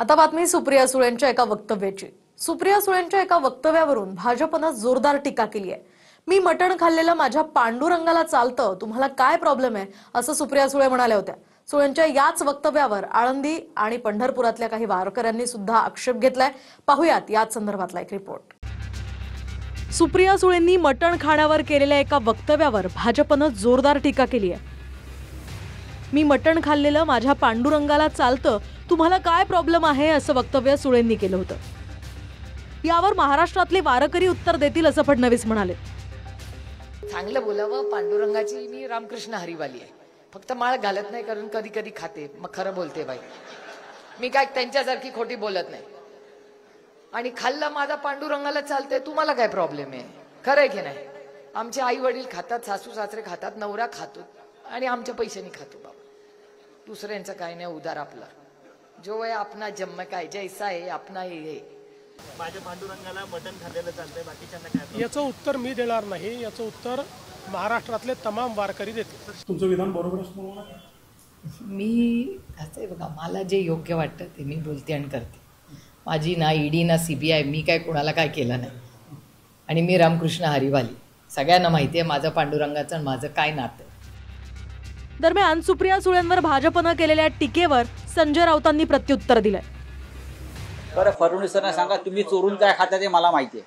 आता बातमी सुप्रिया सुळेंच्या एका वक्तव्याची। सुप्रिया सुळेंच्या एका वक्तव्यावरून भाजपनं जोरदार टीका केली आहे। मी मटण खाल्लेलं माझ्या पांडुरंगाला चालतं, तुम्हाला काय प्रॉब्लेम आहे असं सुप्रिया सुळे म्हणाल्या होत्या। सुळेंच्या याच वक्तव्यावर आळंदी आणि पंढरपुरातल्या काही वारकऱ्यांनी सुद्धा आक्षेप घेतलाय। पाहुयात याच संदर्भातला एक रिपोर्ट। सुप्रिया सुळेंनी मटण खाण्यावर केलेल्या एका वक्तव्यावर भाजपनं जोरदार टीका केली आहे। मी मटण खाल्लेलं माझ्या पांडुरंगाला चालतं, तुम्हाला काय प्रॉब्लेम आहे असं वक्तव्य सुळेंनी केलं होतं। यावर महाराष्ट्रातले वारकरी उत्तर देतील असं फडणवीस म्हणाले। चांगलं बोलावं, पांडुरंगाची मी रामकृष्ण हरिवाली आहे, फक्त माळ घालत नाही कारण कधी कधी खाते, मग खरं बोलते बाई, मी काय त्यांच्यासारखी खोटी बोलत नाही। आणि खाल्लं माझा पांडुरंगाला चालतंय, तुम्हाला काय प्रॉब्लेम आहे? खरं आहे की नाही? आमचे आई वडील खातात, सासू सासरे खातात, नवरा खातो आणि आमच्या पैशानी खातो बाबा, दुसऱ्यांचं काय नाही, उदार आपला जो आहे अपना जन्म काय जैसा आहे अपना हे। माझ्या पांडुरंगाला मटण खाल्लेलं चालतंय, बाकीच्यांना काय? याचं उत्तर मी देणार नाही, याचं उत्तर महाराष्ट्रातले तमाम वारकरी देतील। तुमचं विधान बरोबर असं मी असं आहे बघा, मला जे योग्य वाटतं ते मी बोलते आणि करते। माझी ना ईडी ना सीबीआय, मी काय कोणाला काय केलं नाही। आणि मी रामकृष्ण हरिवाली, सगळ्यांना माहिती आहे माझं पांडुरंगाचं आणि माझं काय नातं। दरम्यान सुप्रिया सुळेंवर भाजपनं केलेल्या टीकेवर संजय राऊतांनी प्रत्युत्तर दिलंय। बरं, फडणवीसांना सांगा तुम्ही चोरून काय खाता ते मला माहिती आहे।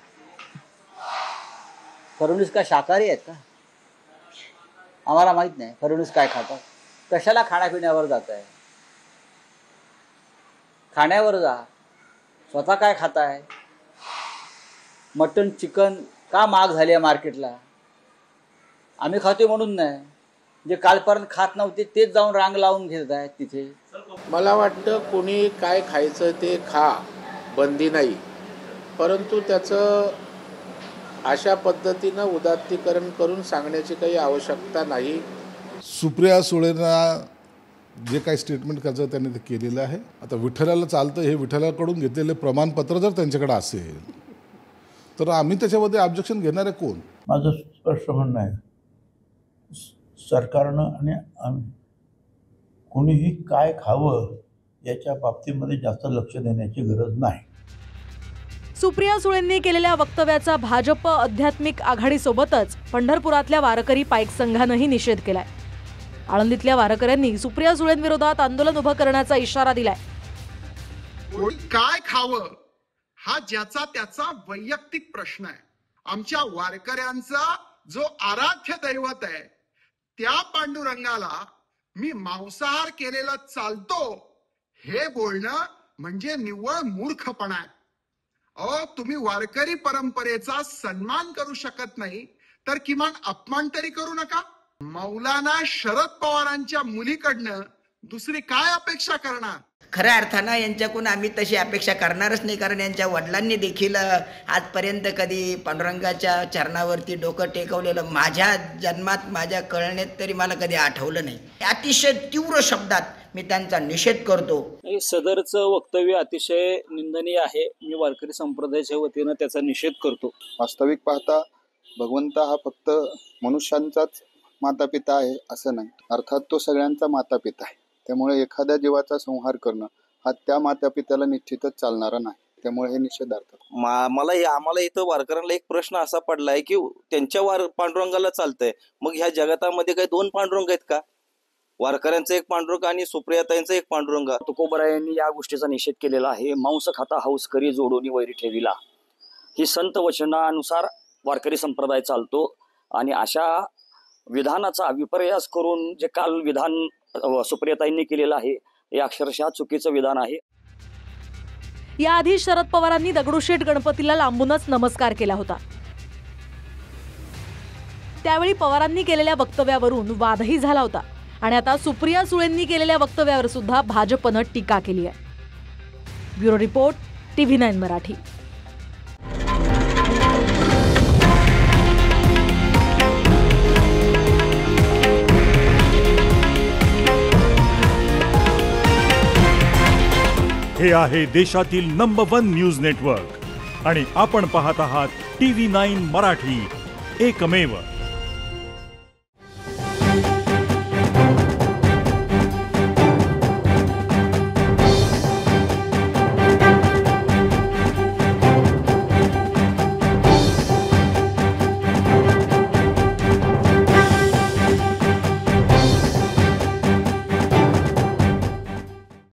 फडणवीस काय शाकाहारी आहेत का? आम्हाला माहित नाही फडणवीस काय खातात। कशाला खाण्यापिण्यावर जात आहे? खाण्यावर जा, स्वतः काय खाताय? मटन चिकन का महाग झाली आहे मार्केटला? आम्ही खातोय म्हणून नाही, जे कालपर्यंत खात नव्हते तेच जाऊन रांग लावून घेत आहेत तिथे। मला वाटतं कोणी काय खायचं ते खा, बंदी नाही, परंतु त्याचं अशा पद्धतीनं उदात्तीकरण करून सांगण्याची काही आवश्यकता नाही। सुप्रिया सुळेंना जे काही स्टेटमेंट करायचं त्यांनी ते केलेलं आहे। आता विठ्ठलाला चालतं हे विठ्ठलाकडून घेतलेले प्रमाणपत्र जर त्यांच्याकडे असेल तर आम्ही त्याच्यामध्ये ऑब्जेक्शन घेणारे कोण? माझं स्पष्ट म्हणणं आहे, सरकारनं आणि कोणीही काय खावं याच्या बाबतीमध्ये जास्त लक्ष देण्याची गरज नाही। सुप्रिया सुळेंनी केलेल्या वक्तव्याचा भाजप आध्यात्मिक आघाडीसोबतच पंढरपुरातल्या वारकरी पाईक संघानंही निषेध केलाय। आळंदीतल्या वारकऱ्यांनी सुप्रिया सुळेंविरोधात आंदोलन उभं करण्याचा इशारा दिलाय। काय खावं हा ज्याचा त्याचा वैयक्तिक प्रश्न आहे। आमच्या वारकऱ्यांचा जो आराध्य दैवत आहे त्या पांडुरंगाला मी मांसाहार केलेला चालतो हे बोलणं म्हणजे निव्वळ मूर्खपणा आहे। अहो, तुम्ही वारकरी परंपरेचा सन्मान करू शकत नाही तर किमान अपमान तरी करू नका। मौलाना शरद पवारांच्या मुलीकडनं दुसरी काय अपेक्षा करणार? खऱ्या अर्थानं यांच्याकडून आम्ही तशी अपेक्षा करणारच नाही, कारण यांच्या वडिलांनी देखील आजपर्यंत कधी पांडुरंगाच्या चरणावरती डोकं टेकवलेलं माझ्या जन्मात, माझ्या कळण्यात तरी मला कधी आठवलं नाही। अतिशय तीव्र शब्दात मी त्यांचा निषेध करतो। सदरचं वक्तव्य अतिशय निंदनीय आहे। मी वारकरी संप्रदायाच्या वतीनं त्याचा निषेध करतो। वास्तविक पाहता भगवंत हा फक्त मनुष्यांचाच मातापिता आहे असं नाही, अर्थात तो सगळ्यांचा मातापिता आहे। त्यामुळे एखाद्या जीवाचा संहार करणं हा त्या मातापित्याला निश्चितच चालणारा नाही, त्यामुळे हे निषेधार्थ। आम्हाला इथं वारकऱ्यांना एक प्रश्न असा पडलाय की त्यांच्या पांडुरंगाला चालतंय, मग ह्या जगतामध्ये काही दोन पांडुरंग आहेत का? वारकऱ्यांचा एक पांडुरंग आणि सुप्रियाताईंचा एक पांडुरंग। तुकोबरायांनी या गोष्टीचा निषेध केलेला आहे। मांस खाता हौस करी जोडोनी वैरी ठेविला, ही संत वचनानुसार वारकरी संप्रदाय चालतो आणि अशा विधानाचा विपर्यास करून जे काल विधान सुप्रियाताईंनी केलेलं आहे हे अक्षरशः चुकीचं विधान आहे। याआधी शरद पवारांनी दगडूशेठ गणपतीला लांबूनच नमस्कार केला होता। त्यावेळी पवारांनी केलेल्या वक्तव्यावरून वादही झाला होता आणि आता सुप्रिया सुळेंनी केलेल्या वक्तव्यावर सुद्धा भाजपनं टीका केली आहे। Bureau report, TV9 Marathi. हे आहे देशातील नंबर 1 न्यूज नेटवर्क आणि आपण पाहत आहात TV9 मराठी, एकमेव।